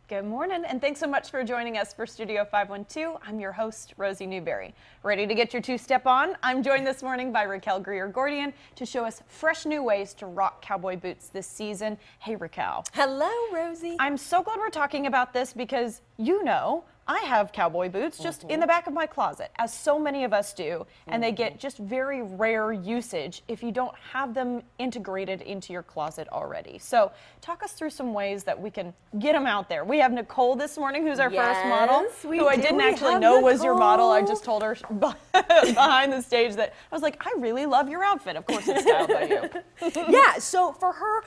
Good morning, and thanks so much for joining us for Studio 512. I'm your host, Rosie Newberry. Ready to get your two-step on? I'm joined this morning by Raquel Gordian to show us fresh new ways to rock cowboy boots this season. Hey, Raquel. Hello, Rosie. I'm so glad we're talking about this because you know I have cowboy boots just in the back of my closet, as so many of us do, and they get just very rare usage if you don't have them integrated into your closet already. So talk us through some ways that we can get them out there. We have Nicole this morning, who's our first model, who I didn't actually know was your model. I just told her behind the stage that I was like, I really love your outfit. Of course it's styled by you. Yeah, so for her,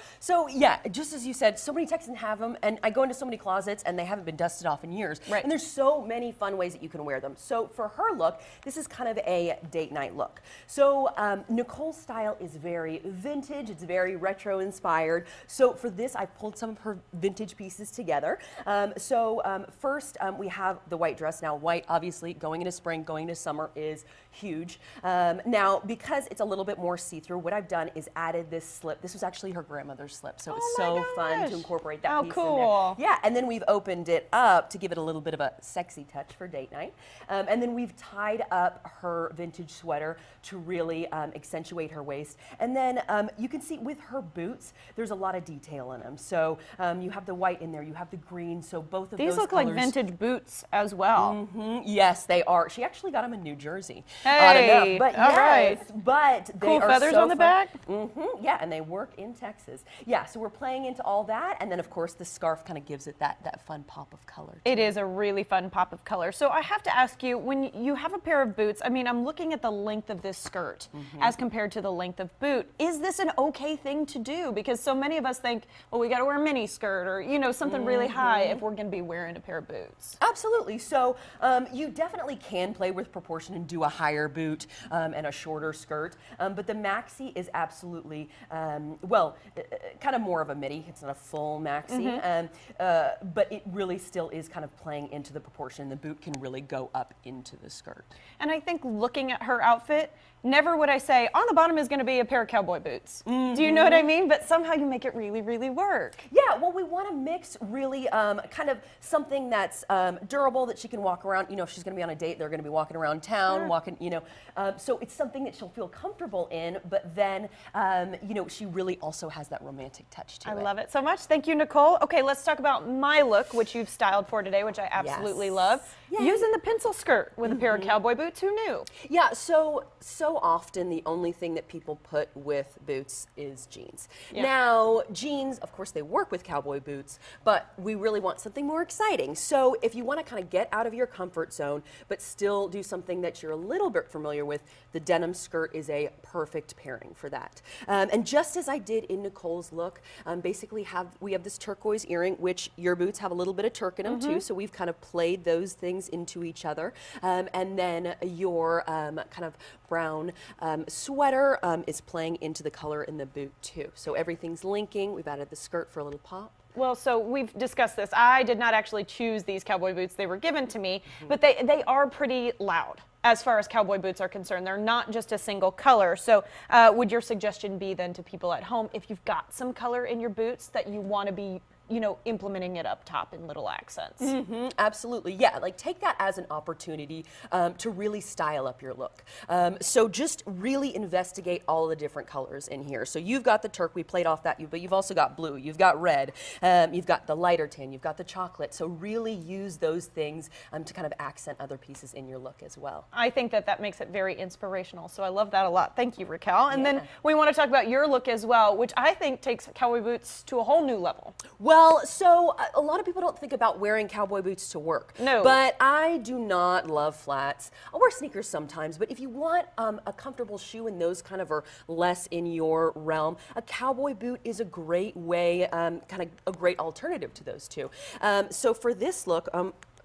just as you said, so many Texans have them, and I go into so many closets and they haven't been dusted off in years. Right. And there's so many fun ways that you can wear them. So for her look, this is kind of a date night look. So Nicole's style is very vintage, it's very retro inspired. So for this, I pulled some of her vintage pieces together. First, we have the white dress. Now, white, obviously, going into spring, going into summer is huge. Now, because it's a little bit more see-through, what I've done is added this slip. This was actually her grandmother's slip, so it's so fun to incorporate that piece in there. Yeah, and then we've opened it up to give it a little bit of a sexy touch for date night. And then we've tied up her vintage sweater to really accentuate her waist. And then you can see with her boots, there's a lot of detail in them. So you have the white in there, you have the green, so both of those These look colors, like vintage boots as well. Yes, they are. She actually got them in New Jersey. Hey, but all right. But they Cool are feathers so on the fun. back? Yeah, and they work in Texas. Yeah, so we're playing into all that, and then of course the scarf kind of gives it that fun pop of color. It is a really fun pop of color. So I have to ask you, when you have a pair of boots, I mean, I'm looking at the length of this skirt as compared to the length of boot. Is this an okay thing to do? Because so many of us think, well, we got to wear a mini skirt or, you know, something really high if we're going to be wearing a pair of boots. Absolutely. So you definitely can play with proportion and do a higher boot and a shorter skirt. But the maxi is absolutely, kind of more of a midi. It's not a full maxi. But it really still is kind of playing into the proportion. The boot can really go up into the skirt. And I think looking at her outfit, never would I say, on the bottom is going to be a pair of cowboy boots. Do you know what I mean? But somehow you make it really, really work. Yeah, well, we want to mix really kind of something that's durable that she can walk around. You know, if she's going to be on a date, they're going to be walking around town, walking, you know. So it's something that she'll feel comfortable in, but then, you know, she really also has that romantic touch to it. I love it so much. Thank you, Nicole. Okay, let's talk about my look, which you've styled for today, which I absolutely love. Yay. Using the pencil skirt with a pair of cowboy boots, who knew? Yeah, so often the only thing that people put with boots is jeans. Yeah. Now, jeans, of course, they work with cowboy boots, but we really want something more exciting. So if you want to kind of get out of your comfort zone, but still do something that you're a little bit familiar with, the denim skirt is a perfect pairing for that. And just as I did in Nicole's look, basically we have this turquoise earring, which your boots have a little bit of turk in them too, so we've kind of played those things into each other. And then your kind of brown sweater is playing into the color in the boot too. So everything's linking. We've added the skirt for a little pop. Well, so we've discussed this. I did not actually choose these cowboy boots. They were given to me, but they are pretty loud as far as cowboy boots are concerned. They're not just a single color. So would your suggestion be then to people at home, if you've got some color in your boots that you want to be, you know, implementing it up top in little accents? Absolutely, yeah. Like take that as an opportunity to really style up your look. So just really investigate all the different colors in here. So you've got the turk, we played off that, but you've also got blue, you've got red, you've got the lighter tan, you've got the chocolate. So really use those things to kind of accent other pieces in your look as well. I think that makes it very inspirational. So I love that a lot. Thank you, Raquel. And then we want to talk about your look as well, which I think takes cowboy boots to a whole new level. Well, so a lot of people don't think about wearing cowboy boots to work. No. But I do not love flats. I'll wear sneakers sometimes, but if you want a comfortable shoe and those kind of are less in your realm, a cowboy boot is a great way, kind of a great alternative to those two. So for this look,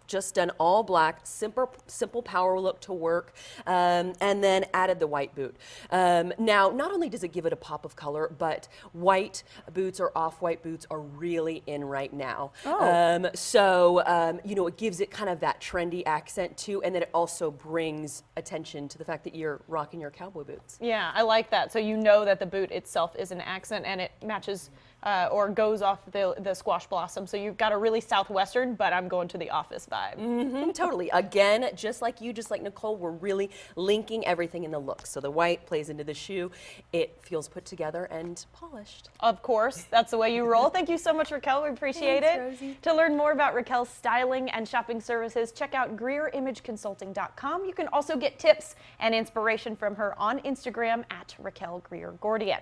just done all black, simple power look to work, and then added the white boot. Now, not only does it give it a pop of color, but white boots or off-white boots are really in right now. Oh. So, you know, it gives it kind of that trendy accent too, and then it also brings attention to the fact that you're rocking your cowboy boots. Yeah, I like that. So you know that the boot itself is an accent and it matches or goes off the squash blossom. So you've got a really Southwestern, but I'm going to the office vibe. Totally. Again, just like you, just like Nicole, we're really linking everything in the look. So the white plays into the shoe. It feels put together and polished. Of course, that's the way you roll. Thank you so much, Raquel. We appreciate Thanks, it. Rosie. To learn more about Raquel's styling and shopping services, check out GreerImageConsulting.com. You can also get tips and inspiration from her on Instagram at Raquel Greer Gordian.